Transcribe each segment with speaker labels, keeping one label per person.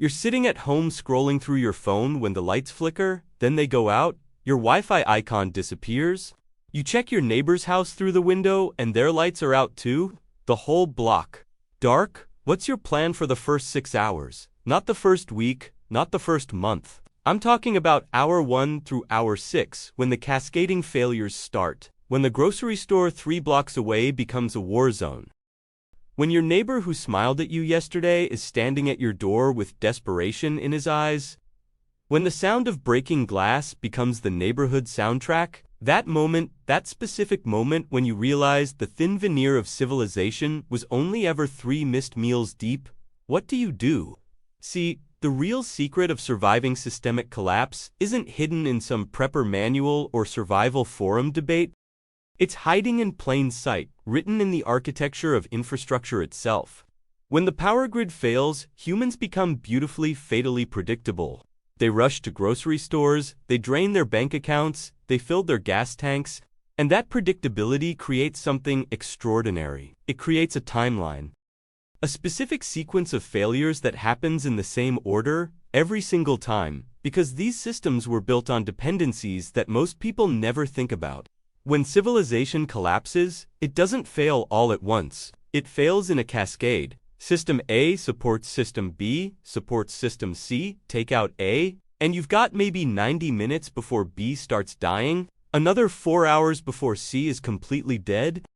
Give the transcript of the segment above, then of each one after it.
Speaker 1: You're sitting at home scrolling through your phone when the lights flicker, then they go out, your Wi-Fi icon disappears. You check your neighbor's house through the window and their lights are out too. The whole block. Dark? What's your plan for the first 6 hours? Not the first week, not the first month. I'm talking about hour 1 through hour 6, when the cascading failures start. When the grocery store 3 blocks away becomes a war zone. When your neighbor who smiled at you yesterday is standing at your door with desperation in his eyes. When the sound of breaking glass becomes the neighborhood soundtrack. That moment, that specific moment when you realize the thin veneer of civilization was only ever 3 missed meals deep, what do you do? See, the real secret of surviving systemic collapse isn't hidden in some prepper manual or survival forum debate. It's hiding in plain sight, written in the architecture of infrastructure itself. When the power grid fails, humans become beautifully, fatally predictable. They rush to grocery stores, they drain their bank accounts, they fill their gas tanks, and that predictability creates something extraordinary. It creates a timeline. A specific sequence of failures that happens in the same order, every single time, because these systems were built on dependencies that most people never think about. When civilization collapses, it doesn't fail all at once. It fails in a cascade. System A supports System B, supports System C, take out A, and you've got maybe 90 minutes before B starts dying, another 4 hours before C is completely dead.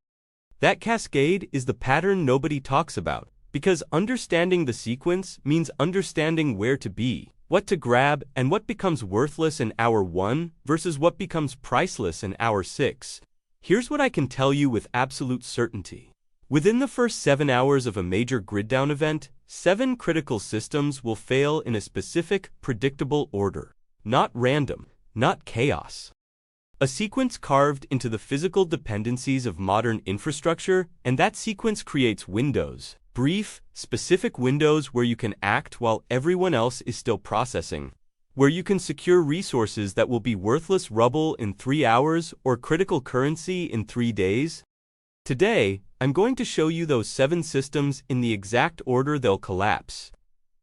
Speaker 1: That cascade is the pattern nobody talks about, because understanding the sequence means understanding where to be, what to grab, and what becomes worthless in hour 1 versus what becomes priceless in hour 6. Here's what I can tell you with absolute certainty. Within the first 7 hours of a major grid-down event, 7 critical systems will fail in a specific, predictable order. Not random, not chaos. A sequence carved into the physical dependencies of modern infrastructure, and that sequence creates windows. Brief, specific windows where you can act while everyone else is still processing. Where you can secure resources that will be worthless rubble in 3 hours or critical currency in 3 days. Today, I'm going to show you those 7 systems in the exact order they'll collapse.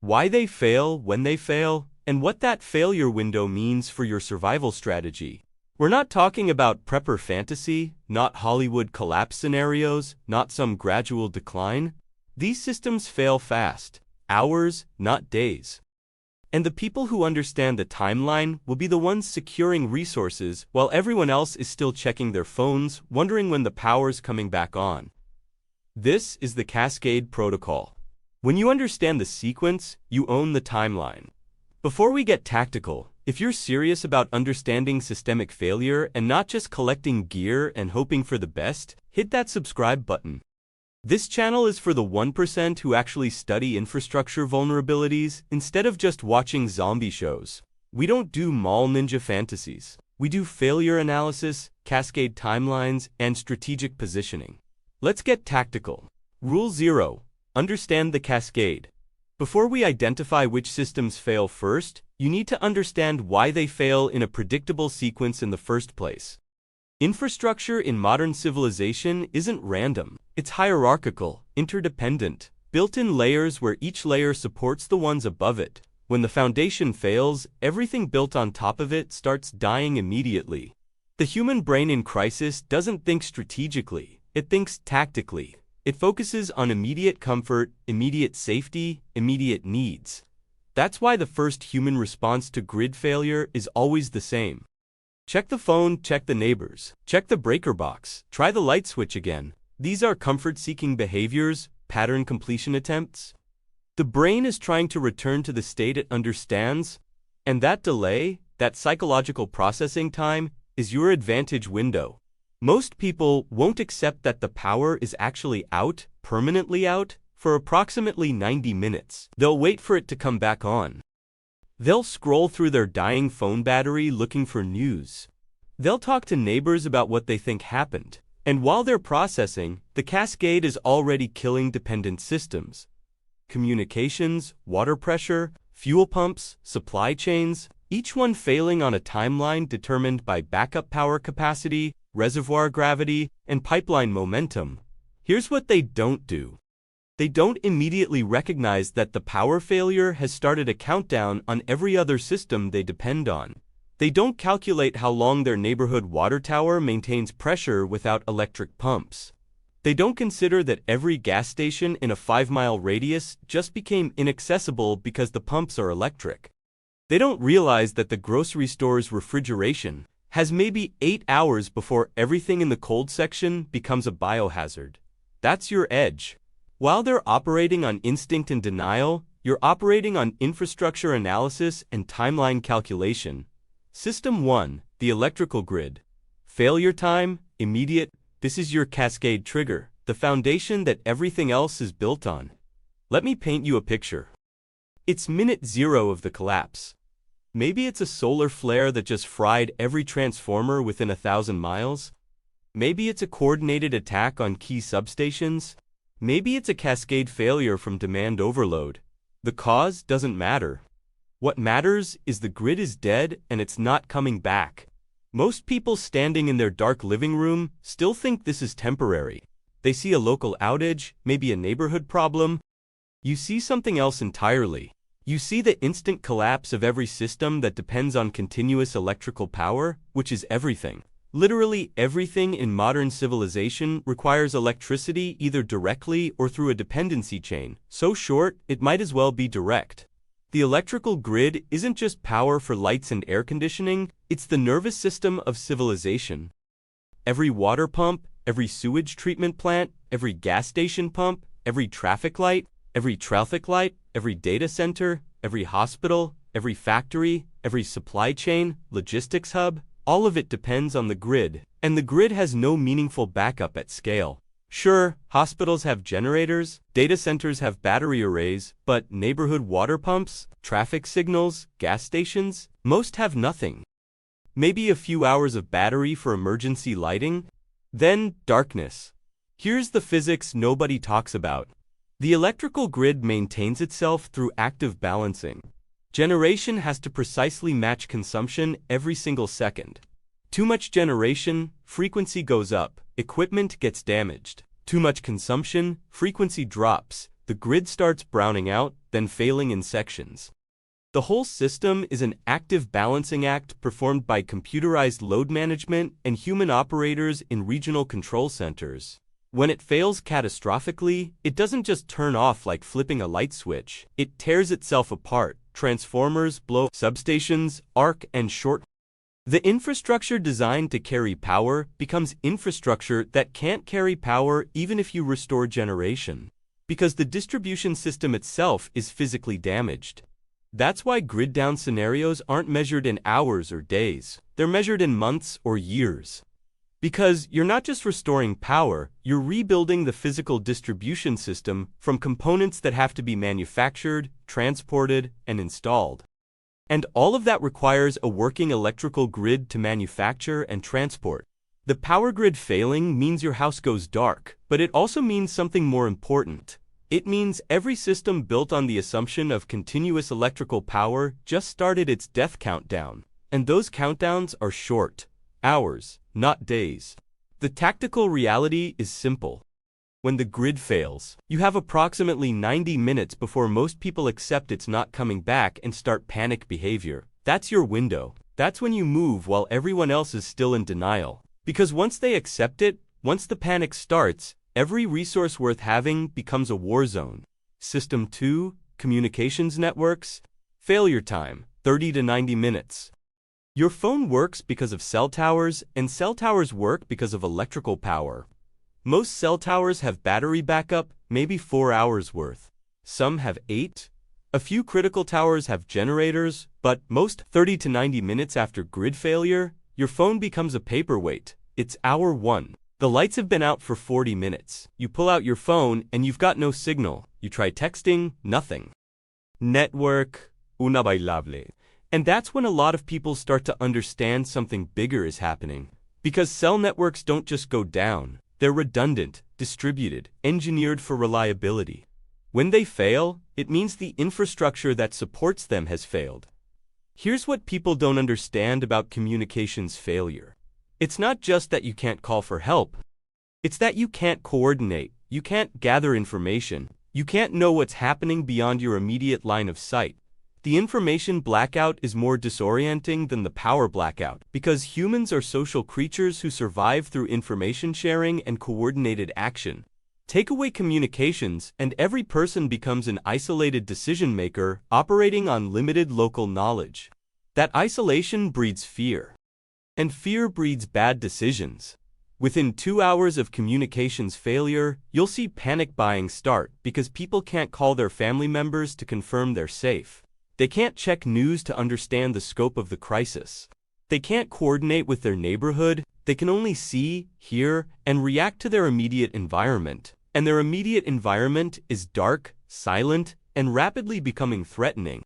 Speaker 1: Why they fail when they fail, and what that failure window means for your survival strategy. We're not talking about prepper fantasy, not Hollywood collapse scenarios, not some gradual decline. These systems fail fast, hours, not days. And the people who understand the timeline will be the ones securing resources while everyone else is still checking their phones, wondering when the power's coming back on. This is the Cascade Protocol. When you understand the sequence, you own the timeline. Before we get tactical, if you're serious about understanding systemic failure and not just collecting gear and hoping for the best, hit that subscribe button. This channel is for the 1% who actually study infrastructure vulnerabilities instead of just watching zombie shows. We don't do mall ninja fantasies. We do failure analysis, cascade timelines, and strategic positioning. Let's get tactical. Rule 0. Understand the cascade. Before we identify which systems fail first, you need to understand why they fail in a predictable sequence in the first place. Infrastructure in modern civilization isn't random. It's hierarchical, interdependent, built in layers where each layer supports the ones above it. When the foundation fails, everything built on top of it starts dying immediately. The human brain in crisis doesn't think strategically, it thinks tactically. It focuses on immediate comfort, immediate safety, immediate needs. That's why the first human response to grid failure is always the same. Check the phone, check the neighbors, check the breaker box, try the light switch again. These are comfort-seeking behaviors, pattern completion attempts. The brain is trying to return to the state it understands, and that delay, that psychological processing time, is your advantage window. Most people won't accept that the power is actually out, permanently out, for approximately 90 minutes. They'll wait for it to come back on. They'll scroll through their dying phone battery looking for news. They'll talk to neighbors about what they think happened. And while they're processing, the cascade is already killing dependent systems. Communications, water pressure, fuel pumps, supply chains, each one failing on a timeline determined by backup power capacity, reservoir gravity, and pipeline momentum. Here's what they don't do. They don't immediately recognize that the power failure has started a countdown on every other system they depend on. They don't calculate how long their neighborhood water tower maintains pressure without electric pumps. They don't consider that every gas station in a 5-mile radius just became inaccessible because the pumps are electric. They don't realize that the grocery store's refrigeration has maybe 8 hours before everything in the cold section becomes a biohazard. That's your edge. While they're operating on instinct and denial, you're operating on infrastructure analysis and timeline calculation. System 1, the electrical grid. Failure time, immediate. This is your cascade trigger, the foundation that everything else is built on. Let me paint you a picture. It's minute 0 of the collapse. Maybe it's a solar flare that just fried every transformer within 1,000 miles. Maybe it's a coordinated attack on key substations. Maybe it's a cascade failure from demand overload. The cause doesn't matter. What matters is the grid is dead and it's not coming back. Most people standing in their dark living room still think this is temporary. They see a local outage, maybe a neighborhood problem. You see something else entirely. You see the instant collapse of every system that depends on continuous electrical power, which is everything. Literally everything in modern civilization requires electricity either directly or through a dependency chain, so short it might as well be direct. The electrical grid isn't just power for lights and air conditioning, it's the nervous system of civilization. Every water pump, every sewage treatment plant, every gas station pump, every traffic light, every data center, every hospital, every factory, every supply chain, logistics hub, all of it depends on the grid, and the grid has no meaningful backup at scale. Sure, hospitals have generators, data centers have battery arrays, but neighborhood water pumps, traffic signals, gas stations, most have nothing. Maybe a few hours of battery for emergency lighting, then darkness. Here's the physics nobody talks about. The electrical grid maintains itself through active balancing. Generation has to precisely match consumption every single second. Too much generation, frequency goes up, equipment gets damaged. Too much consumption, frequency drops, the grid starts browning out, then failing in sections. The whole system is an active balancing act performed by computerized load management and human operators in regional control centers. When it fails catastrophically, it doesn't just turn off like flipping a light switch. It tears itself apart. Transformers blow, substations arc and short. The infrastructure designed to carry power becomes infrastructure that can't carry power even if you restore generation, because the distribution system itself is physically damaged. That's why grid-down scenarios aren't measured in hours or days. They're measured in months or years. Because you're not just restoring power, you're rebuilding the physical distribution system from components that have to be manufactured, transported, and installed. And all of that requires a working electrical grid to manufacture and transport. The power grid failing means your house goes dark, but it also means something more important. It means every system built on the assumption of continuous electrical power just started its death countdown. And those countdowns are short. Hours, not days. The tactical reality is simple. When the grid fails, you have approximately 90 minutes before most people accept it's not coming back and start panic behavior. That's your window. That's when you move while everyone else is still in denial. Because once they accept it, once the panic starts, every resource worth having becomes a war zone. System 2, communications networks. Failure time, 30 to 90 minutes. Your phone works because of cell towers, and cell towers work because of electrical power. Most cell towers have battery backup, maybe 4 hours worth. Some have 8. A few critical towers have generators, but most 30 to 90 minutes after grid failure, your phone becomes a paperweight. It's hour 1. The lights have been out for 40 minutes. You pull out your phone and you've got no signal. You try texting, nothing. Network, una bailable. And that's when a lot of people start to understand something bigger is happening. Because cell networks don't just go down. They're redundant, distributed, engineered for reliability. When they fail, it means the infrastructure that supports them has failed. Here's what people don't understand about communications failure. It's not just that you can't call for help. It's that you can't coordinate, you can't gather information, You can't know what's happening beyond your immediate line of sight. The information blackout is more disorienting than the power blackout because humans are social creatures who survive through information sharing and coordinated action. Take away communications, and every person becomes an isolated decision maker operating on limited local knowledge. That isolation breeds fear, and fear breeds bad decisions. Within 2 hours of communications failure, you'll see panic buying start because people can't call their family members to confirm they're safe. They can't check news to understand the scope of the crisis. They can't coordinate with their neighborhood. They can only see, hear, and react to their immediate environment. And their immediate environment is dark, silent, and rapidly becoming threatening.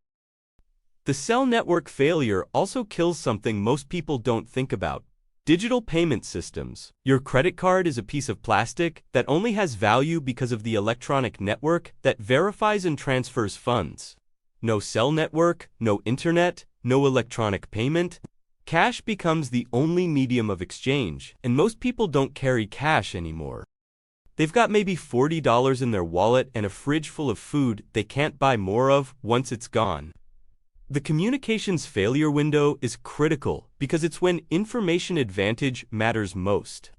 Speaker 1: The cell network failure also kills something most people don't think about: digital payment systems. Your credit card is a piece of plastic that only has value because of the electronic network that verifies and transfers funds. No cell network, no internet, no electronic payment. Cash becomes the only medium of exchange, and most people don't carry cash anymore. They've got maybe $40 in their wallet and a fridge full of food they can't buy more of once it's gone. The communications failure window is critical because it's when information advantage matters most.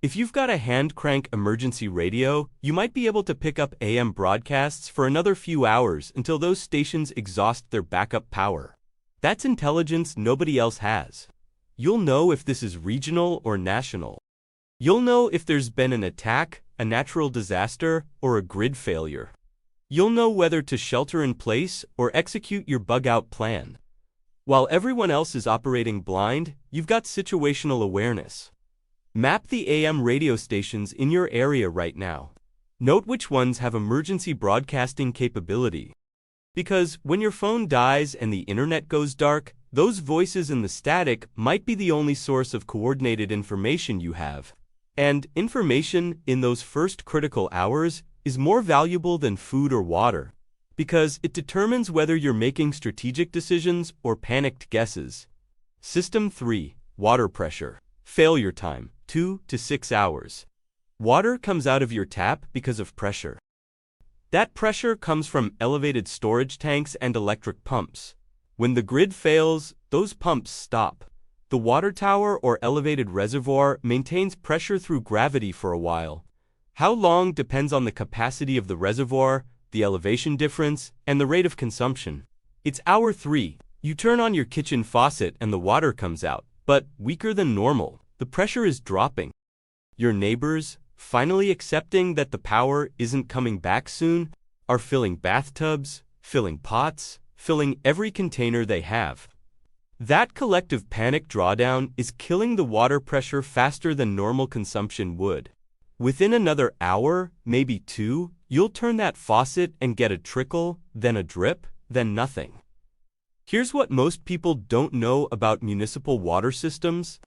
Speaker 1: If you've got a hand crank emergency radio, you might be able to pick up AM broadcasts for another few hours until those stations exhaust their backup power. That's intelligence nobody else has. You'll know if this is regional or national. You'll know if there's been an attack, a natural disaster, or a grid failure. You'll know whether to shelter in place or execute your bug-out plan. While everyone else is operating blind, you've got situational awareness. Map the AM radio stations in your area right now. Note which ones have emergency broadcasting capability. Because when your phone dies and the internet goes dark, those voices in the static might be the only source of coordinated information you have. And information in those first critical hours is more valuable than food or water, because it determines whether you're making strategic decisions or panicked guesses. System 3. Water pressure. Failure time, 2 to 6 hours. Water comes out of your tap because of pressure. That pressure comes from elevated storage tanks and electric pumps. When the grid fails, those pumps stop. The water tower or elevated reservoir maintains pressure through gravity for a while. How long depends on the capacity of the reservoir, the elevation difference, and the rate of consumption. It's hour 3. You turn on your kitchen faucet and the water comes out, but weaker than normal. The pressure is dropping. Your neighbors, finally accepting that the power isn't coming back soon, are filling bathtubs, filling pots, filling every container they have. That collective panic drawdown is killing the water pressure faster than normal consumption would. Within another hour, maybe 2, you'll turn that faucet and get a trickle, then a drip, then nothing. Here's what most people don't know about municipal water systems.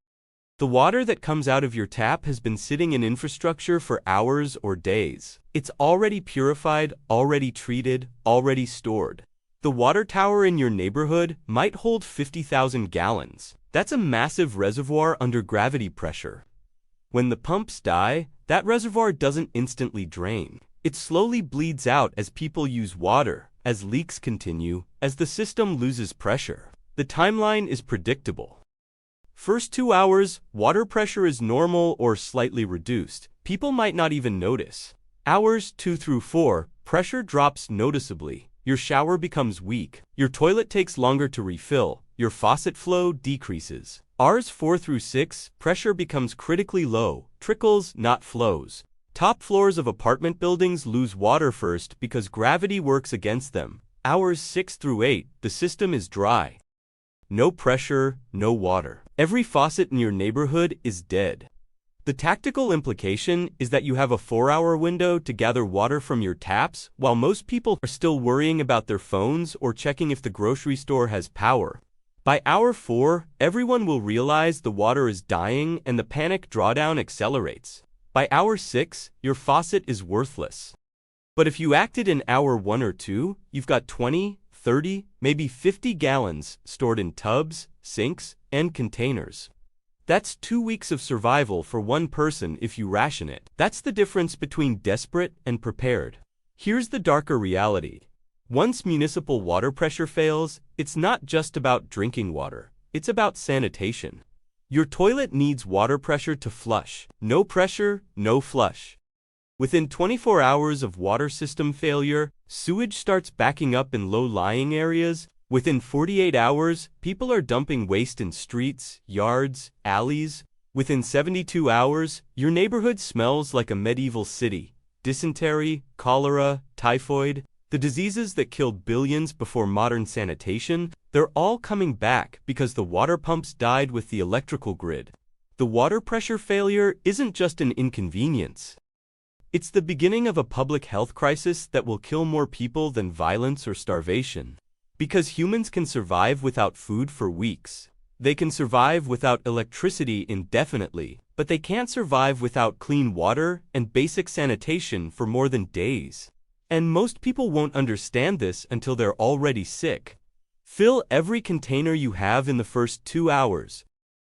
Speaker 1: The water that comes out of your tap has been sitting in infrastructure for hours or days. It's already purified, already treated, already stored. The water tower in your neighborhood might hold 50,000 gallons. That's a massive reservoir under gravity pressure. When the pumps die, that reservoir doesn't instantly drain. It slowly bleeds out as people use water, as leaks continue, as the system loses pressure. The timeline is predictable. First 2 hours, water pressure is normal or slightly reduced. People might not even notice. Hours 2 through 4, pressure drops noticeably. Your shower becomes weak. Your toilet takes longer to refill. Your faucet flow decreases. Hours 4 through 6, pressure becomes critically low. Trickles, not flows. Top floors of apartment buildings lose water first because gravity works against them. Hours 6 through 8, the system is dry. No pressure, no water. Every faucet in your neighborhood is dead. The tactical implication is that you have a 4-hour window to gather water from your taps, while most people are still worrying about their phones or checking if the grocery store has power. By hour 4, everyone will realize the water is dying and the panic drawdown accelerates. By hour 6, your faucet is worthless. But if you acted in hour 1 or 2, you've got 20, 30, maybe 50 gallons stored in tubs, sinks, and containers. That's 2 weeks of survival for one person if you ration it. That's the difference between desperate and prepared. Here's the darker reality. Once municipal water pressure fails, it's not just about drinking water. It's about sanitation. Your toilet needs water pressure to flush. No pressure, no flush. Within 24 hours of water system failure, sewage starts backing up in low-lying areas. Within 48 hours, people are dumping waste in streets, yards, alleys. Within 72 hours, your neighborhood smells like a medieval city. Dysentery, cholera, typhoid, the diseases that killed billions before modern sanitation, they're all coming back because the water pumps died with the electrical grid. The water pressure failure isn't just an inconvenience. It's the beginning of a public health crisis that will kill more people than violence or starvation. Because humans can survive without food for weeks. They can survive without electricity indefinitely, but they can't survive without clean water and basic sanitation for more than days. And most people won't understand this until they're already sick. Fill every container you have in the first 2 hours.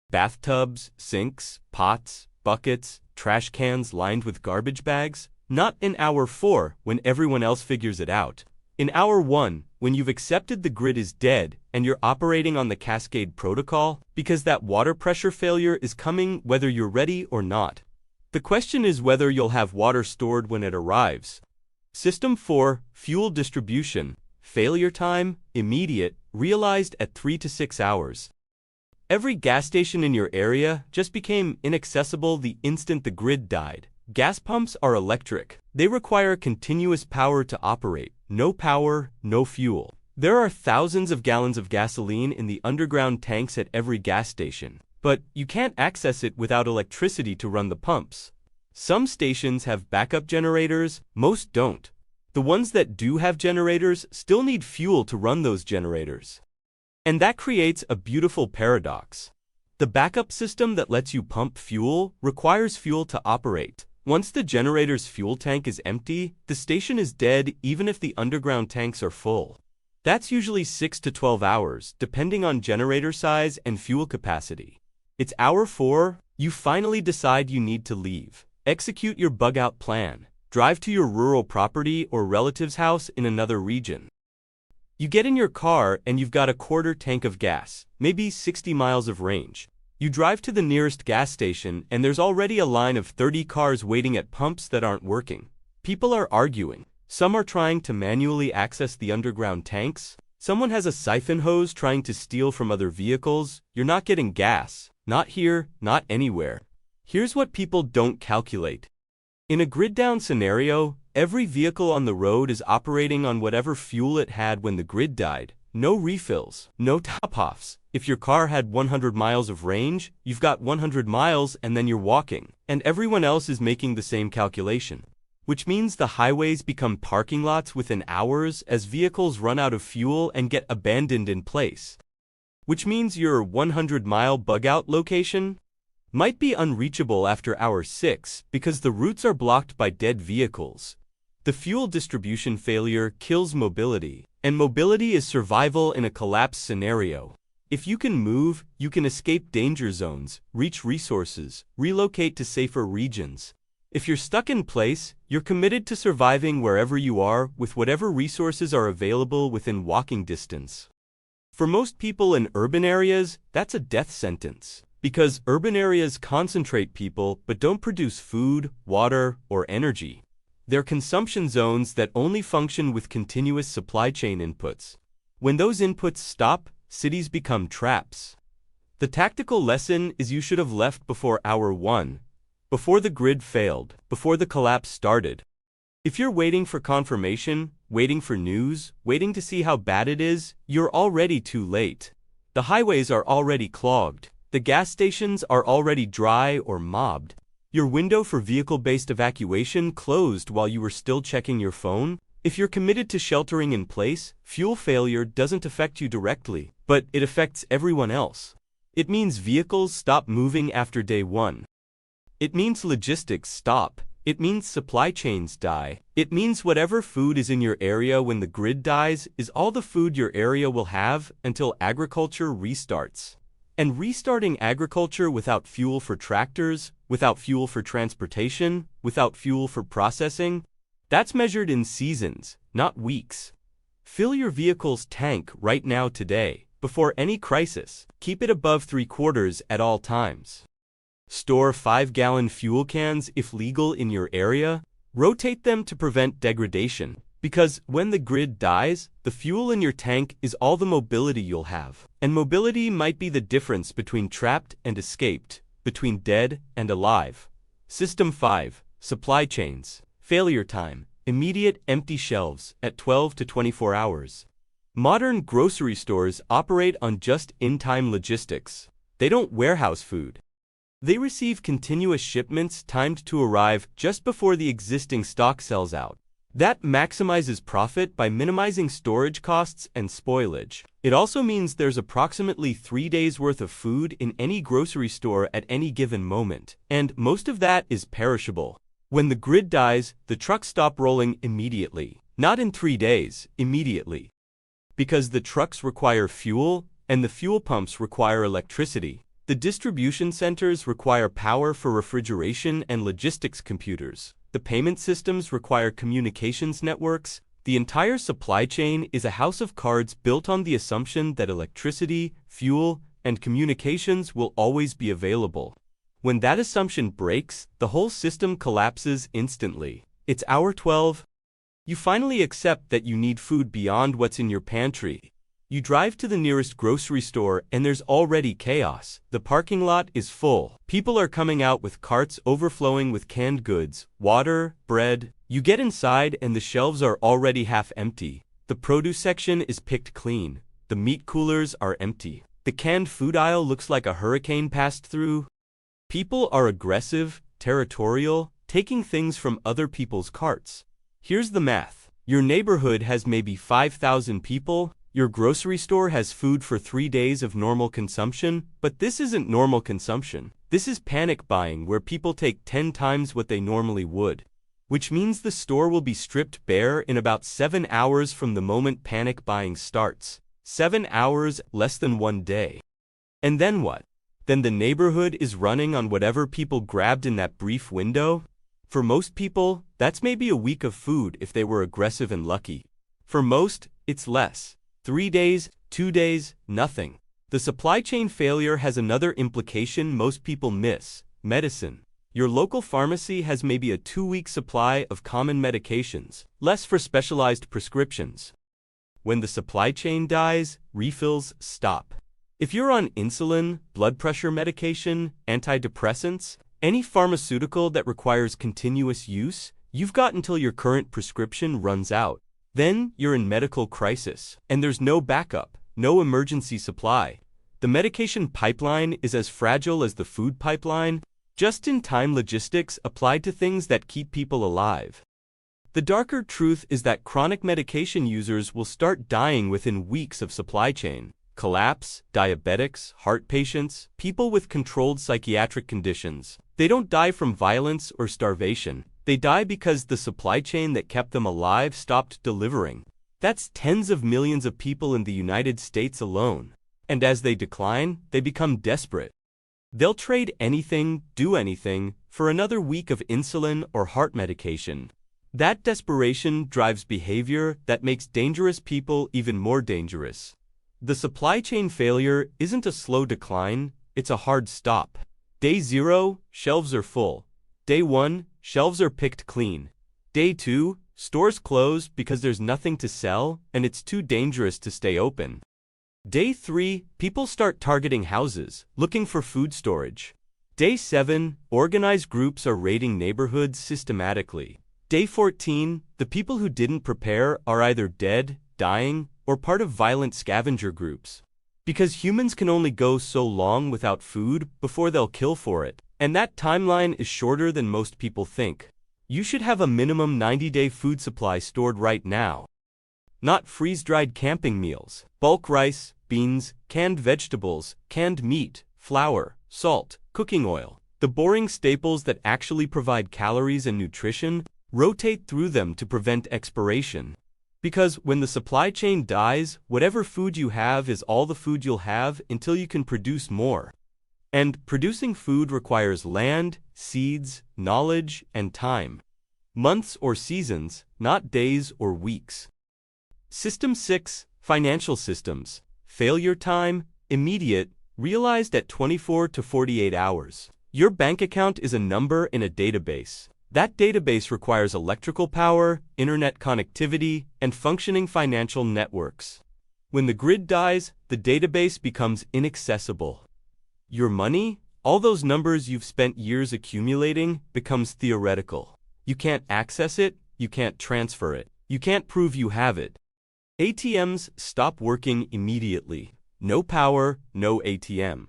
Speaker 1: Bathtubs, sinks, pots, buckets, trash cans lined with garbage bags. Not in hour 4 when everyone else figures it out. In hour 1, when you've accepted the grid is dead and you're operating on the Cascade Protocol, because that water pressure failure is coming whether you're ready or not. The question is whether you'll have water stored when it arrives. System 4, fuel distribution, failure time, immediate, realized at 3 to 6 hours. Every gas station in your area just became inaccessible the instant the grid died. Gas pumps are electric. They require continuous power to operate. No power, no fuel. There are thousands of gallons of gasoline in the underground tanks at every gas station, but you can't access it without electricity to run the pumps. Some stations have backup generators, most don't. The ones that do have generators still need fuel to run those generators. And that creates a beautiful paradox. The backup system that lets you pump fuel requires fuel to operate. Once the generator's fuel tank is empty, the station is dead even if the underground tanks are full. That's usually 6 to 12 hours, depending on generator size and fuel capacity. It's hour 4, you finally decide you need to leave. Execute your bug-out plan. Drive to your rural property or relative's house in another region. You get in your car and you've got a quarter tank of gas, maybe 60 miles of range. You drive to the nearest gas station and there's already a line of 30 cars waiting at pumps that aren't working. People are arguing. Some are trying to manually access the underground tanks. Someone has a siphon hose trying to steal from other vehicles. You're not getting gas. Not here, not anywhere. Here's what people don't calculate. In a grid-down scenario, every vehicle on the road is operating on whatever fuel it had when the grid died. No refills, no top-offs. If your car had 100 miles of range, you've got 100 miles and then you're walking. And everyone else is making the same calculation. Which means the highways become parking lots within hours as vehicles run out of fuel and get abandoned in place. Which means your 100-mile bug-out location might be unreachable after hour 6 because the routes are blocked by dead vehicles. The fuel distribution failure kills mobility, and mobility is survival in a collapse scenario. If you can move, you can escape danger zones, reach resources, relocate to safer regions. If you're stuck in place, you're committed to surviving wherever you are with whatever resources are available within walking distance. For most people in urban areas, that's a death sentence. Because urban areas concentrate people but don't produce food, water, or energy. They're consumption zones that only function with continuous supply chain inputs. When those inputs stop, cities become traps. The tactical lesson is you should have left before hour 1, before the grid failed, before the collapse started. If you're waiting for confirmation, waiting for news, waiting to see how bad it is, you're already too late. The highways are already clogged. The gas stations are already dry or mobbed. Your window for vehicle-based evacuation closed while you were still checking your phone. If you're committed to sheltering in place, fuel failure doesn't affect you directly, but it affects everyone else. It means vehicles stop moving after day 1. It means logistics stop. It means supply chains die. It means whatever food is in your area when the grid dies is all the food your area will have until agriculture restarts. And restarting agriculture without fuel for tractors, without fuel for transportation, without fuel for processing, That's measured in seasons, not weeks. Fill your vehicle's tank right now today, before any crisis. Keep it above 3/4 at all times. Store 5-gallon fuel cans if legal in your area. Rotate them to prevent degradation, because when the grid dies, the fuel in your tank is all the mobility you'll have. And mobility might be the difference between trapped and escaped, between dead and alive. System 5. Supply chains. Failure time. Immediate empty shelves at 12 to 24 hours. Modern grocery stores operate on just-in-time logistics. They don't warehouse food. They receive continuous shipments timed to arrive just before the existing stock sells out. That maximizes profit by minimizing storage costs and spoilage. It also means there's approximately 3 days' worth of food in any grocery store at any given moment, and most of that is perishable. When the grid dies, the trucks stop rolling immediately. Not in 3 days, immediately. Because the trucks require fuel, and the fuel pumps require electricity. The distribution centers require power for refrigeration and logistics computers. The payment systems require communications networks. The entire supply chain is a house of cards built on the assumption that electricity, fuel, and communications will always be available. When that assumption breaks, the whole system collapses instantly. It's hour 12. You finally accept that you need food beyond what's in your pantry. You drive to the nearest grocery store and there's already chaos. The parking lot is full. People are coming out with carts overflowing with canned goods, water, bread. You get inside and the shelves are already half empty. The produce section is picked clean. The meat coolers are empty. The canned food aisle looks like a hurricane passed through. People are aggressive, territorial, taking things from other people's carts. Here's the math. Your neighborhood has maybe 5,000 people. Your grocery store has food for 3 days of normal consumption, but this isn't normal consumption. This is panic buying where people take 10 times what they normally would. Which means the store will be stripped bare in about 7 hours from the moment panic buying starts. 7 hours, less than 1 day. And then what? Then the neighborhood is running on whatever people grabbed in that brief window? For most people, that's maybe a week of food if they were aggressive and lucky. For most, it's less. 3 days, 2 days, nothing. The supply chain failure has another implication most people miss: medicine. Your local pharmacy has maybe a 2-week supply of common medications, less for specialized prescriptions. When the supply chain dies, refills stop. If you're on insulin, blood pressure medication, antidepressants, any pharmaceutical that requires continuous use, you've got until your current prescription runs out. Then you're in medical crisis, and there's no backup, no emergency supply. The medication pipeline is as fragile as the food pipeline, just-in-time logistics applied to things that keep people alive. The darker truth is that chronic medication users will start dying within weeks of supply chain. Collapse, diabetics, heart patients, people with controlled psychiatric conditions. They don't die from violence or starvation. They die because the supply chain that kept them alive stopped delivering. That's tens of millions of people in the United States alone. And as they decline, they become desperate. They'll trade anything, do anything, for another week of insulin or heart medication. That desperation drives behavior that makes dangerous people even more dangerous. The supply chain failure isn't a slow decline, it's a hard stop. Day 0, shelves are full. Day 1, shelves are picked clean. Day 2, stores close because there's nothing to sell and it's too dangerous to stay open. Day 3, people start targeting houses, looking for food storage. Day 7, organized groups are raiding neighborhoods systematically. Day 14, the people who didn't prepare are either dead, dying, or part of violent scavenger groups. Because humans can only go so long without food before they'll kill for it, and that timeline is shorter than most people think. You should have a minimum 90-day food supply stored right now. Not freeze-dried camping meals, bulk rice, beans, canned vegetables, canned meat, flour, salt, cooking oil. The boring staples that actually provide calories and nutrition, rotate through them to prevent expiration. Because when the supply chain dies, whatever food you have is all the food you'll have until you can produce more. And producing food requires land, seeds, knowledge, and time. months or seasons, not days or weeks. System 6, financial systems. Failure time, immediate, realized at 24 to 48 hours. Your bank account is a number in a database. That database requires electrical power, internet connectivity, and functioning financial networks. When the grid dies, the database becomes inaccessible. Your money, all those numbers you've spent years accumulating, becomes theoretical. You can't access it, you can't transfer it, you can't prove you have it. ATMs stop working immediately. No power, no ATM.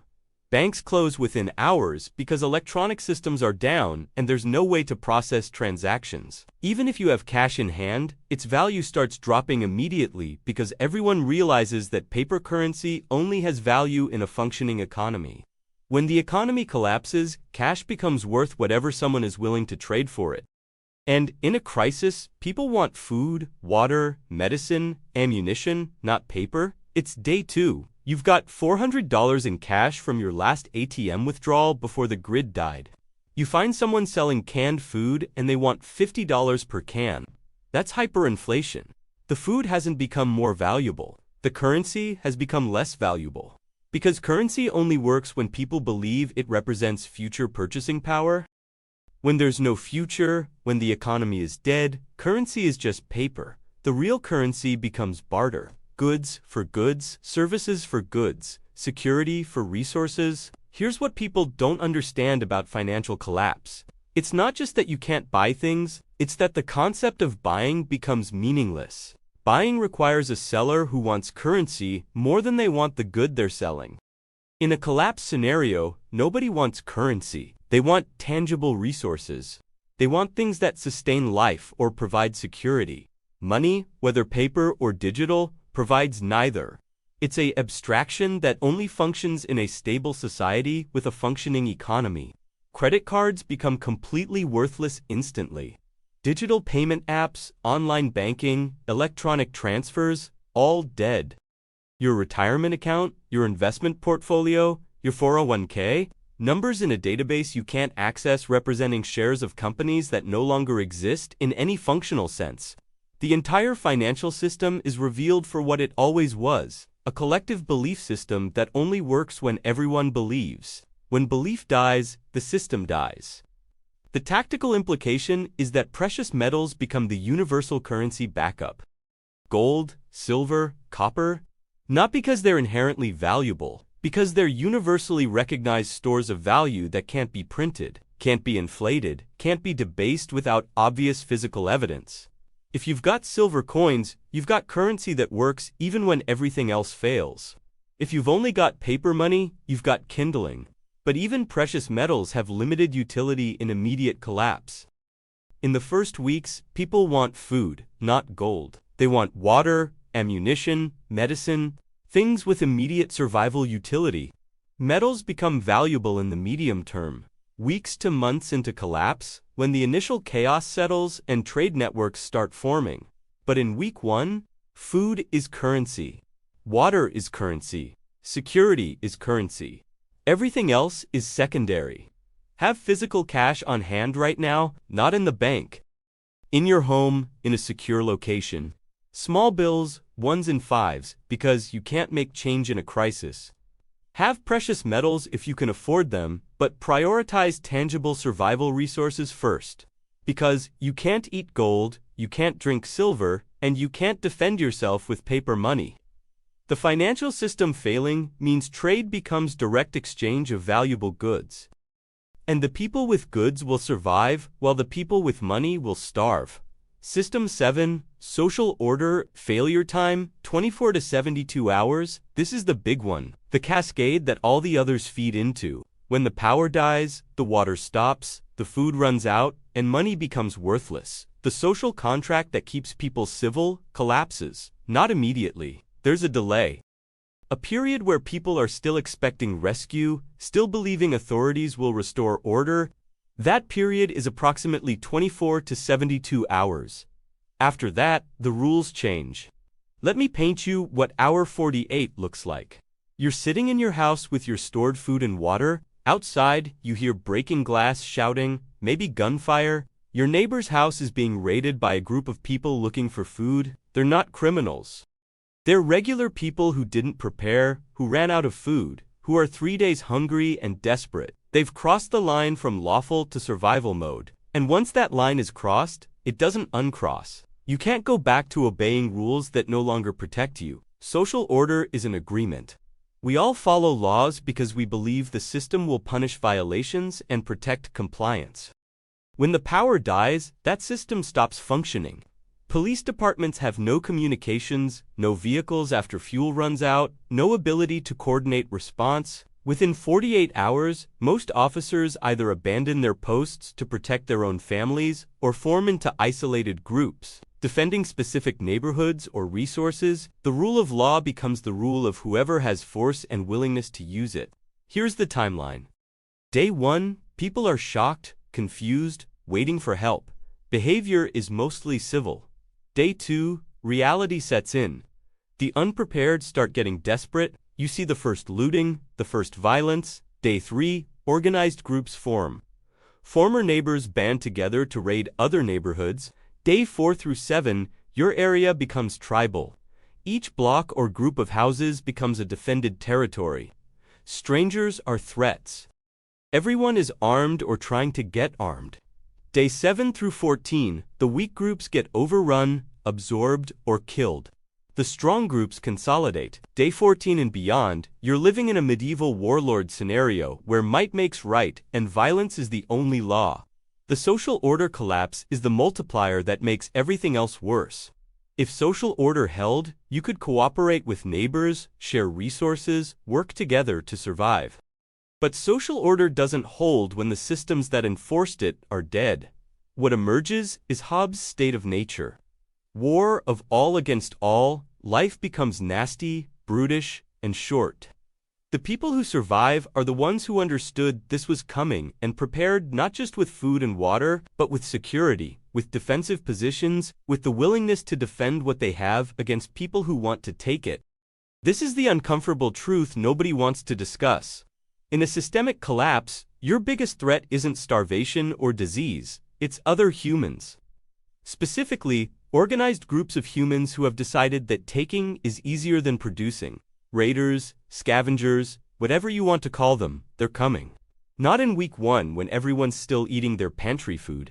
Speaker 1: Banks close within hours because electronic systems are down and there's no way to process transactions. Even if you have cash in hand, its value starts dropping immediately because everyone realizes that paper currency only has value in a functioning economy. When the economy collapses, cash becomes worth whatever someone is willing to trade for it. And in a crisis, people want food, water, medicine, ammunition, not paper. It's day 2. You've got $400 in cash from your last ATM withdrawal before the grid died. You find someone selling canned food and they want $50 per can. That's hyperinflation. The food hasn't become more valuable. The currency has become less valuable. Because currency only works when people believe it represents future purchasing power. When there's no future, when the economy is dead, currency is just paper. The real currency becomes barter. Goods for goods, services for goods, security for resources. Here's what people don't understand about financial collapse. It's not just that you can't buy things, it's that the concept of buying becomes meaningless. Buying requires a seller who wants currency more than they want the good they're selling. In a collapse scenario, nobody wants currency. They want tangible resources. They want things that sustain life or provide security. Money, whether paper or digital, provides neither. It's an abstraction that only functions in a stable society with a functioning economy. Credit cards become completely worthless instantly. Digital payment apps, online banking, electronic transfers, all dead. Your retirement account, your investment portfolio, your 401k, numbers in a database you can't access representing shares of companies that no longer exist in any functional sense. The entire financial system is revealed for what it always was, a collective belief system that only works when everyone believes. When belief dies, the system dies. The tactical implication is that precious metals become the universal currency backup. Gold, silver, copper, not because they're inherently valuable, because they're universally recognized stores of value that can't be printed, can't be inflated, can't be debased without obvious physical evidence. If you've got silver coins, you've got currency that works even when everything else fails. If you've only got paper money, you've got kindling. But even precious metals have limited utility in immediate collapse. In the first weeks, people want food, not gold. They want water, ammunition, medicine, things with immediate survival utility. Metals become valuable in the medium term. Weeks to months into collapse, when the initial chaos settles and trade networks start forming. But in week 1, food is currency. Water is currency. Security is currency. Everything else is secondary. Have physical cash on hand right now, not in the bank. In your home, in a secure location. Small bills, 1s and 5s, because you can't make change in a crisis. Have precious metals if you can afford them, but prioritize tangible survival resources first. Because you can't eat gold, you can't drink silver, and you can't defend yourself with paper money. The financial system failing means trade becomes direct exchange of valuable goods. And the people with goods will survive, while the people with money will starve. System 7, social order, failure time, 24 to 72 hours. This is the big one, the cascade that all the others feed into. When the power dies, the water stops, the food runs out, and money becomes worthless. The social contract that keeps people civil collapses. Not immediately. There's a delay. A period where people are still expecting rescue, still believing authorities will restore order. That period is approximately 24 to 72 hours. After that, the rules change. Let me paint you what hour 48 looks like. You're sitting in your house with your stored food and water. Outside, you hear breaking glass, shouting, maybe gunfire. Your neighbor's house is being raided by a group of people looking for food. They're not criminals. They're regular people who didn't prepare, who ran out of food, who are 3 days hungry and desperate. They've crossed the line from lawful to survival mode. And once that line is crossed, it doesn't uncross. You can't go back to obeying rules that no longer protect you. Social order is an agreement. We all follow laws because we believe the system will punish violations and protect compliance. When the power dies, that system stops functioning. Police departments have no communications, no vehicles after fuel runs out, no ability to coordinate response. Within 48 hours, most officers either abandon their posts to protect their own families or form into isolated groups, defending specific neighborhoods or resources. The rule of law becomes the rule of whoever has force and willingness to use it. Here's the timeline. Day 1, people are shocked, confused, waiting for help. Behavior is mostly civil. Day 2, reality sets in. The unprepared start getting desperate. You see the first looting, the first violence. Day 3, organized groups form. Former neighbors band together to raid other neighborhoods. Day 4 through 7, your area becomes tribal. Each block or group of houses becomes a defended territory. Strangers are threats. Everyone is armed or trying to get armed. Day 7 through 14, the weak groups get overrun, absorbed, or killed. The strong groups consolidate. Day 14 and beyond, you're living in a medieval warlord scenario where might makes right and violence is the only law. The social order collapse is the multiplier that makes everything else worse. If social order held, you could cooperate with neighbors, share resources, work together to survive. But social order doesn't hold when the systems that enforced it are dead. What emerges is Hobbes' state of nature. War of all against all, life becomes nasty, brutish, and short. The people who survive are the ones who understood this was coming and prepared not just with food and water, but with security, with defensive positions, with the willingness to defend what they have against people who want to take it. This is the uncomfortable truth nobody wants to discuss. In a systemic collapse, your biggest threat isn't starvation or disease, it's other humans. Specifically, organized groups of humans who have decided that taking is easier than producing. Raiders, scavengers, whatever you want to call them, they're coming. Not in week 1 when everyone's still eating their pantry food.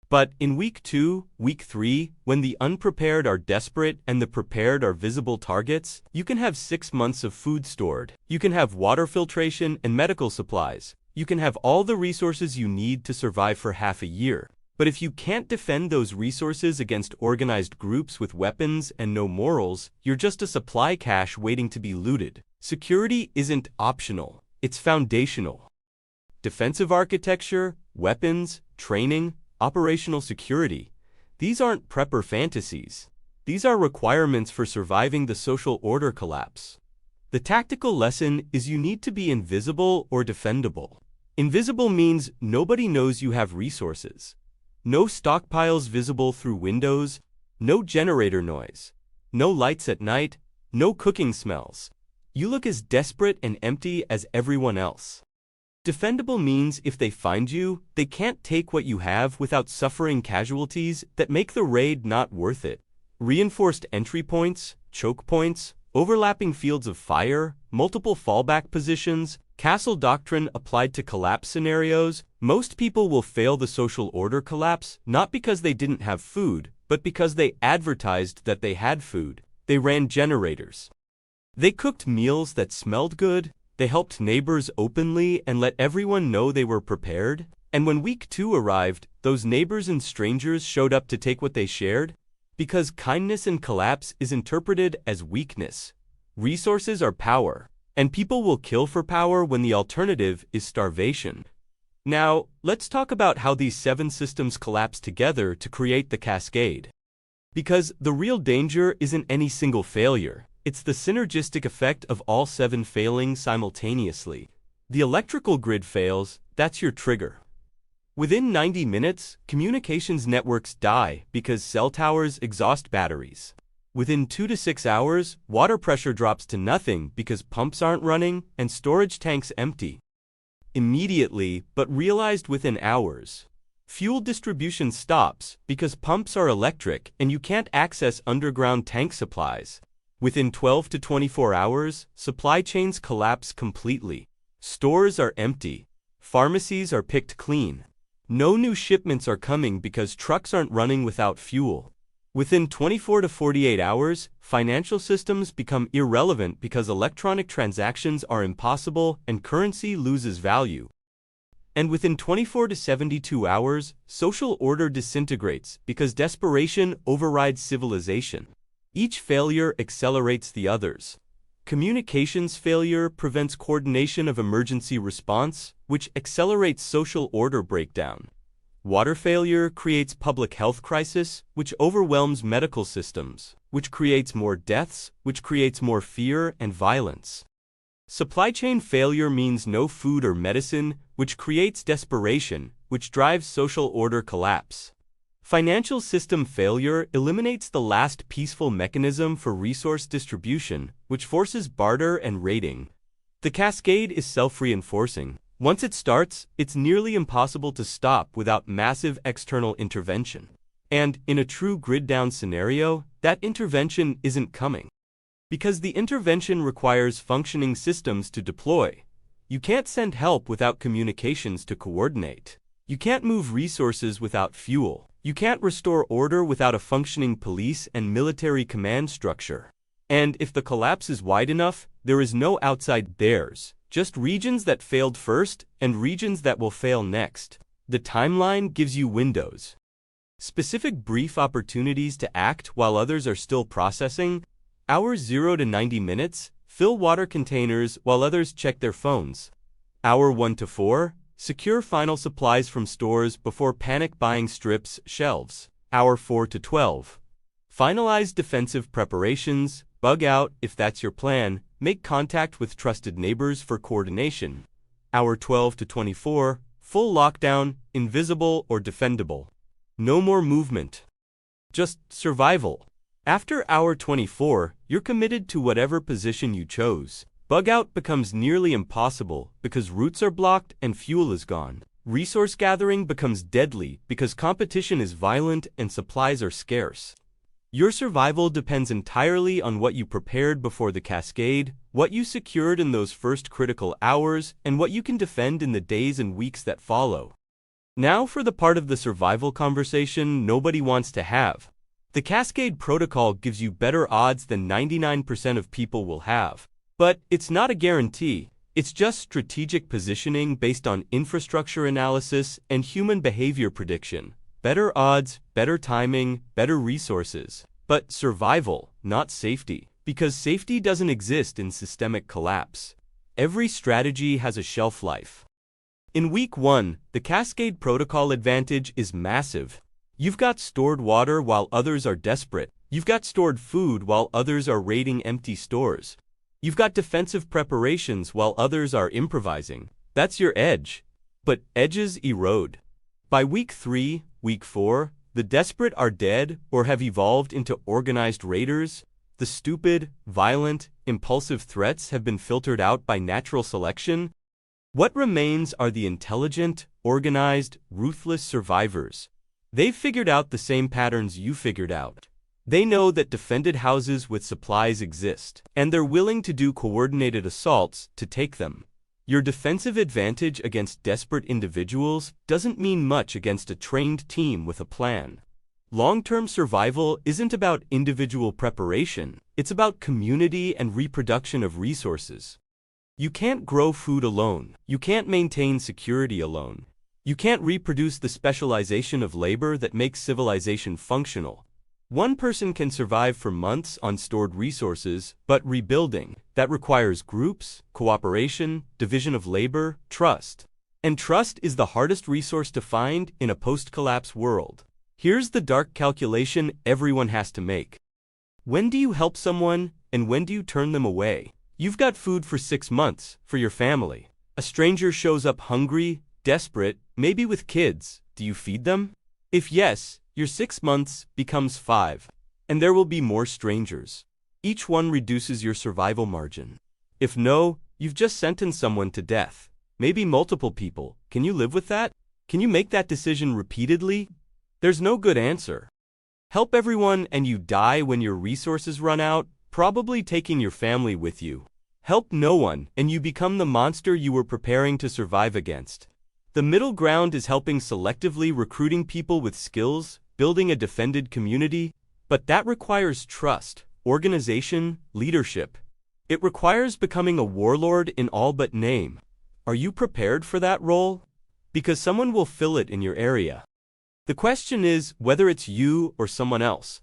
Speaker 1: But in week 2, week 3, when the unprepared are desperate and the prepared are visible targets, you can have 6 months of food stored. You can have water filtration and medical supplies. You can have all the resources you need to survive for half a year. But if you can't defend those resources against organized groups with weapons and no morals, you're just a supply cache waiting to be looted. Security isn't optional, it's foundational. Defensive architecture, weapons, training, operational security. These aren't prepper fantasies. These are requirements for surviving the social order collapse. The tactical lesson is you need to be invisible or defendable. Invisible means nobody knows you have resources. No stockpiles visible through windows, no generator noise, no lights at night, no cooking smells. You look as desperate and empty as everyone else. Defendable means if they find you, they can't take what you have without suffering casualties that make the raid not worth it. Reinforced entry points, choke points, overlapping fields of fire, multiple fallback positions, castle doctrine applied to collapse scenarios. Most people will fail the social order collapse not because they didn't have food, but because they advertised that they had food. They ran generators. They cooked meals that smelled good. They helped neighbors openly and let everyone know they were prepared. And when week 2 arrived, those neighbors and strangers showed up to take what they shared. Because kindness in collapse is interpreted as weakness. Resources are power, and people will kill for power when the alternative is starvation. Now, let's talk about how these 7 systems collapse together to create the cascade. Because the real danger isn't any single failure. It's the synergistic effect of all 7 failing simultaneously. The electrical grid fails, that's your trigger. Within 90 minutes, communications networks die because cell towers exhaust batteries. Within 2 to 6 hours, water pressure drops to nothing because pumps aren't running and storage tanks empty. Immediately, but realized within hours. Fuel distribution stops because pumps are electric and you can't access underground tank supplies. Within 12 to 24 hours, supply chains collapse completely. Stores are empty. Pharmacies are picked clean. No new shipments are coming because trucks aren't running without fuel. Within 24 to 48 hours, financial systems become irrelevant because electronic transactions are impossible and currency loses value. And within 24 to 72 hours, social order disintegrates because desperation overrides civilization. Each failure accelerates the others. Communications failure prevents coordination of emergency response, which accelerates social order breakdown. Water failure creates public health crisis, which overwhelms medical systems, which creates more deaths, which creates more fear and violence. Supply chain failure means no food or medicine, which creates desperation, which drives social order collapse. Financial system failure eliminates the last peaceful mechanism for resource distribution, which forces barter and raiding. The cascade is self-reinforcing. Once it starts, it's nearly impossible to stop without massive external intervention. And, in a true grid-down scenario, that intervention isn't coming. Because the intervention requires functioning systems to deploy. You can't send help without communications to coordinate. You can't move resources without fuel. You can't restore order without a functioning police and military command structure. And if the collapse is wide enough, there is no outside theirs, just regions that failed first and regions that will fail next. The timeline gives you windows. Specific brief opportunities to act while others are still processing. Hours 0 to 90 minutes, fill water containers while others check their phones. Hour 1 to 4, secure final supplies from stores before panic buying strips shelves. Hour 4 to 12. Finalize defensive preparations, bug out if that's your plan, make contact with trusted neighbors for coordination. Hour 12 to 24, full lockdown, invisible or defendable. No more movement. Just survival. After hour 24, you're committed to whatever position you chose. Bug out becomes nearly impossible because routes are blocked and fuel is gone. Resource gathering becomes deadly because competition is violent and supplies are scarce. Your survival depends entirely on what you prepared before the cascade, what you secured in those first critical hours, and what you can defend in the days and weeks that follow. Now for the part of the survival conversation nobody wants to have. The Cascade Protocol gives you better odds than 99% of people will have. But it's not a guarantee. It's just strategic positioning based on infrastructure analysis and human behavior prediction. Better odds, better timing, better resources. But survival, not safety. Because safety doesn't exist in systemic collapse. Every strategy has a shelf life. In week 1, the Cascade Protocol advantage is massive. You've got stored water while others are desperate. You've got stored food while others are raiding empty stores. You've got defensive preparations while others are improvising. That's your edge. But edges erode. By week 3, week 4, the desperate are dead or have evolved into organized raiders. The stupid, violent, impulsive threats have been filtered out by natural selection. What remains are the intelligent, organized, ruthless survivors. They've figured out the same patterns you figured out. They know that defended houses with supplies exist, and they're willing to do coordinated assaults to take them. Your defensive advantage against desperate individuals doesn't mean much against a trained team with a plan. Long-term survival isn't about individual preparation, it's about community and reproduction of resources. You can't grow food alone. You can't maintain security alone. You can't reproduce the specialization of labor that makes civilization functional. One person can survive for months on stored resources, but rebuilding, that requires groups, cooperation, division of labor, trust. And trust is the hardest resource to find in a post-collapse world. Here's the dark calculation everyone has to make. When do you help someone, and when do you turn them away? You've got food for 6 months, for your family. A stranger shows up hungry, desperate, maybe with kids. Do you feed them? If yes, your 6 months becomes 5. And there will be more strangers. Each one reduces your survival margin. If no, you've just sentenced someone to death. Maybe multiple people. Can you live with that? Can you make that decision repeatedly? There's no good answer. Help everyone and you die when your resources run out, probably taking your family with you. Help no one and you become the monster you were preparing to survive against. The middle ground is helping selectively recruiting people with skills, building a defended community, but that requires trust, organization, leadership. It requires becoming a warlord in all but name. Are you prepared for that role? Because someone will fill it in your area. The question is whether it's you or someone else.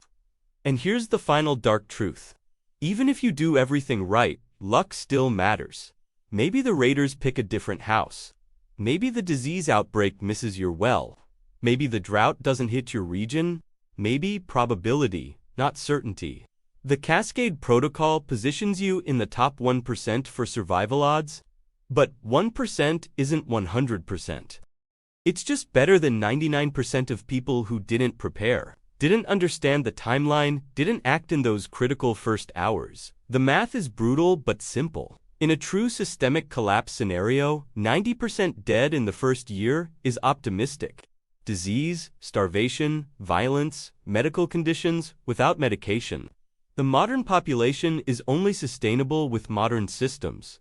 Speaker 1: And here's the final dark truth. Even if you do everything right, luck still matters. Maybe the raiders pick a different house. Maybe the disease outbreak misses your well. Maybe the drought doesn't hit your region. Maybe probability, not certainty. The Cascade Protocol positions you in the top 1% for survival odds, but 1% isn't 100%. It's just better than 99% of people who didn't prepare, didn't understand the timeline, didn't act in those critical first hours. The math is brutal but simple. In a true systemic collapse scenario, 90% dead in the first year is optimistic. Disease, starvation, violence, medical conditions without medication. The modern population is only sustainable with modern systems.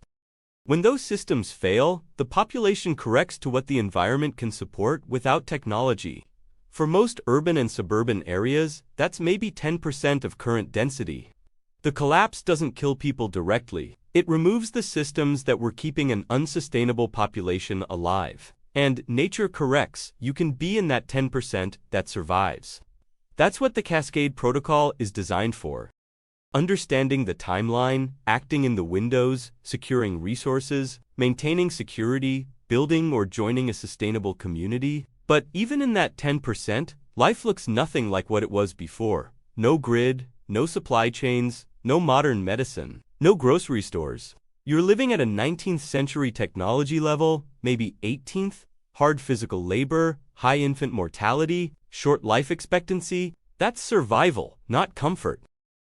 Speaker 1: When those systems fail, the population corrects to what the environment can support without technology. For most urban and suburban areas, that's maybe 10% of current density. The collapse doesn't kill people directly. It removes the systems that were keeping an unsustainable population alive. And nature corrects, you can be in that 10% that survives. That's what the Cascade Protocol is designed for. Understanding the timeline, acting in the windows, securing resources, maintaining security, building or joining a sustainable community. But even in that 10%, life looks nothing like what it was before. No grid, no supply chains, no modern medicine, no grocery stores. You're living at a 19th century technology level, maybe 18th, hard physical labor, high infant mortality, short life expectancy. That's survival, not comfort.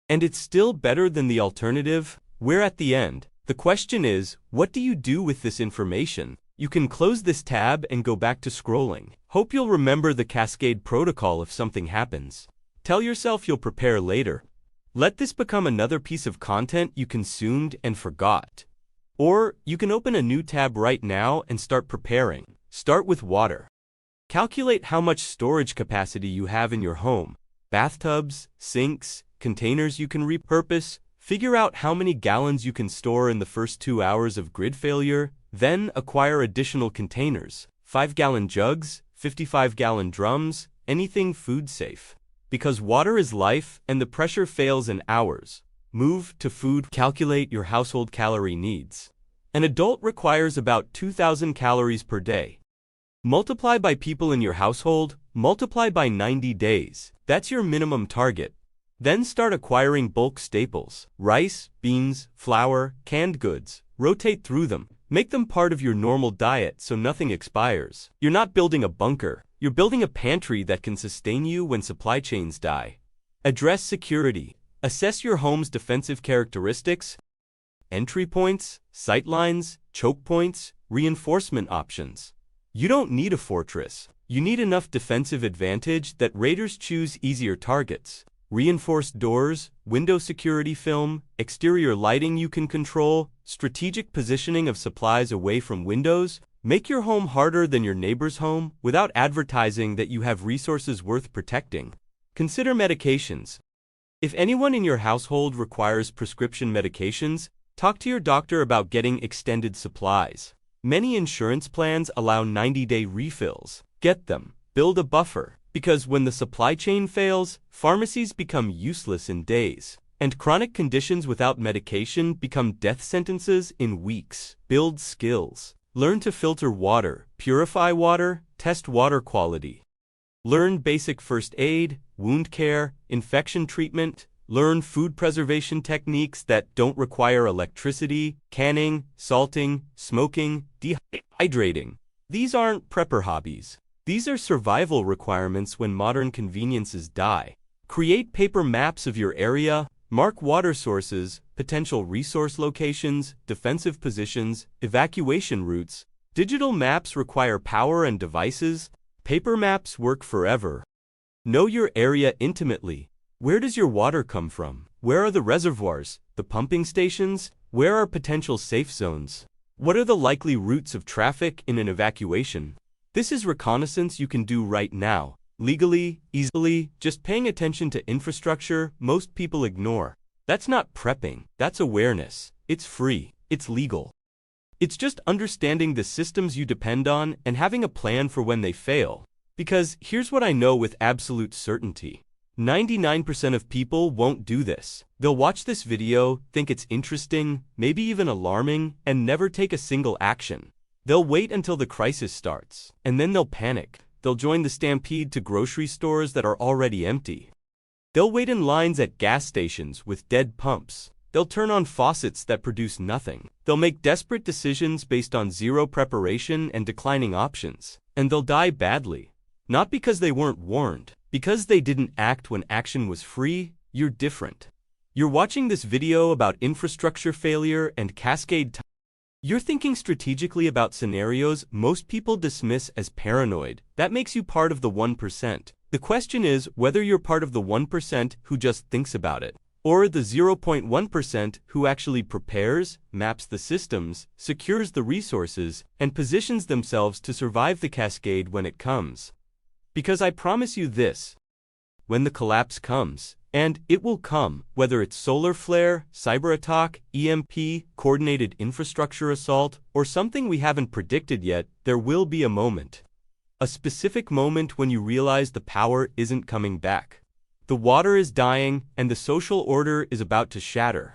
Speaker 1: And it's still better than the alternative. We're at the end. The question is, what do you do with this information? You can close this tab and go back to scrolling. Hope you'll remember the Cascade Protocol if something happens. Tell yourself you'll prepare later. Let this become another piece of content you consumed and forgot. Or you can open a new tab right now and start preparing. Start with water. Calculate how much storage capacity you have in your home. Bathtubs, sinks, containers you can repurpose. Figure out how many gallons you can store in the first 2 hours of grid failure. Then acquire additional containers. 5-gallon jugs, 55-gallon drums, anything food safe. Because water is life and the pressure fails in hours. Move to food. Calculate your household calorie needs. An adult requires about 2,000 calories per day. Multiply by people in your household, multiply by 90 days. That's your minimum target. Then start acquiring bulk staples. Rice, beans, flour, canned goods. Rotate through them. Make them part of your normal diet so nothing expires. You're not building a bunker. You're building a pantry that can sustain you when supply chains die. Address security. Assess your home's defensive characteristics, entry points, sightlines, choke points, reinforcement options. You don't need a fortress. You need enough defensive advantage that raiders choose easier targets. Reinforced doors, window security film, exterior lighting you can control, strategic positioning of supplies away from windows. Make your home harder than your neighbor's home without advertising that you have resources worth protecting. Consider medications. If anyone in your household requires prescription medications, talk to your doctor about getting extended supplies. Many insurance plans allow 90-day refills. Get them. Build a buffer. Because when the supply chain fails, pharmacies become useless in days. And chronic conditions without medication become death sentences in weeks. Build skills. Learn to filter water, purify water, test water quality. Learn basic first aid, wound care, infection treatment. Learn food preservation techniques that don't require electricity, canning, salting, smoking, dehydrating. These aren't prepper hobbies. These are survival requirements when modern conveniences die. Create paper maps of your area. Mark water sources, potential resource locations, defensive positions, evacuation routes. Digital maps require power and devices. Paper maps work forever. Know your area intimately. Where does your water come from? Where are the reservoirs, the pumping stations? Where are potential safe zones? What are the likely routes of traffic in an evacuation? This is reconnaissance you can do right now, legally, easily, just paying attention to infrastructure most people ignore. That's not prepping, that's awareness. It's free, it's legal. It's just understanding the systems you depend on and having a plan for when they fail. Because here's what I know with absolute certainty. 99% of people won't do this. They'll watch this video, think it's interesting, maybe even alarming, and never take a single action. They'll wait until the crisis starts, and then they'll panic. They'll join the stampede to grocery stores that are already empty. They'll wait in lines at gas stations with dead pumps. They'll turn on faucets that produce nothing. They'll make desperate decisions based on zero preparation and declining options. And they'll die badly. Not because they weren't warned, because they didn't act when action was free. You're different. You're watching this video about infrastructure failure and cascade time. You're thinking strategically about scenarios most people dismiss as paranoid. That makes you part of the 1%. The question is whether you're part of the 1% who just thinks about it, or the 0.1% who actually prepares, maps the systems, secures the resources, and positions themselves to survive the cascade when it comes. Because I promise you this, when the collapse comes, and it will come, whether it's solar flare, cyber attack, EMP, coordinated infrastructure assault, or something we haven't predicted yet, there will be a moment. A specific moment when you realize the power isn't coming back. The water is dying, and the social order is about to shatter.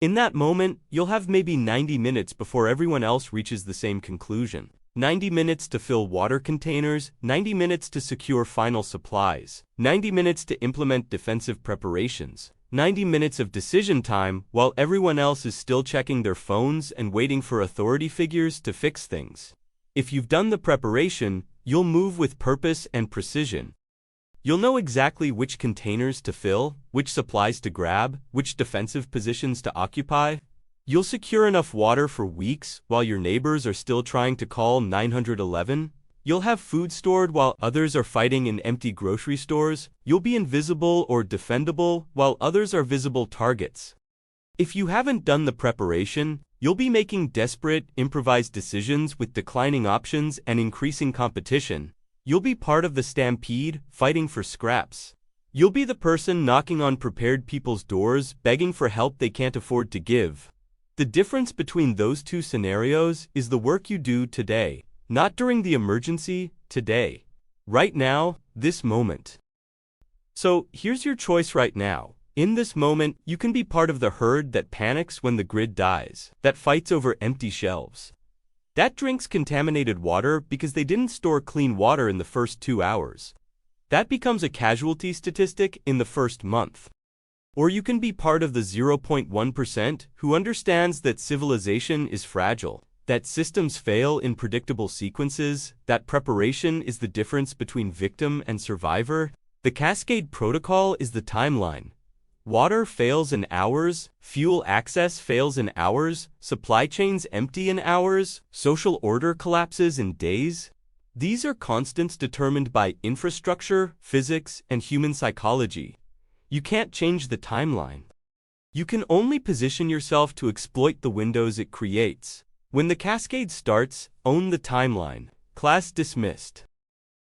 Speaker 1: In that moment, you'll have maybe 90 minutes before everyone else reaches the same conclusion. 90 minutes to fill water containers, 90 minutes to secure final supplies, 90 minutes to implement defensive preparations, 90 minutes of decision time while everyone else is still checking their phones and waiting for authority figures to fix things. If you've done the preparation, you'll move with purpose and precision. You'll know exactly which containers to fill, which supplies to grab, which defensive positions to occupy. You'll secure enough water for weeks while your neighbors are still trying to call 911. You'll have food stored while others are fighting in empty grocery stores. You'll be invisible or defendable while others are visible targets. If you haven't done the preparation, you'll be making desperate, improvised decisions with declining options and increasing competition. You'll be part of the stampede, fighting for scraps. You'll be the person knocking on prepared people's doors, begging for help they can't afford to give. The difference between those two scenarios is the work you do today, not during the emergency, today. Right now, this moment. So, here's your choice right now. In this moment, you can be part of the herd that panics when the grid dies, that fights over empty shelves, that drinks contaminated water because they didn't store clean water in the first 2 hours. That becomes a casualty statistic in the first month. Or you can be part of the 0.1% who understands that civilization is fragile, that systems fail in predictable sequences, that preparation is the difference between victim and survivor. The Cascade Protocol is the timeline. Water fails in hours, fuel access fails in hours, supply chains empty in hours, social order collapses in days. These are constants determined by infrastructure, physics, and human psychology. You can't change the timeline. You can only position yourself to exploit the windows it creates. When the cascade starts, own the timeline. Class dismissed.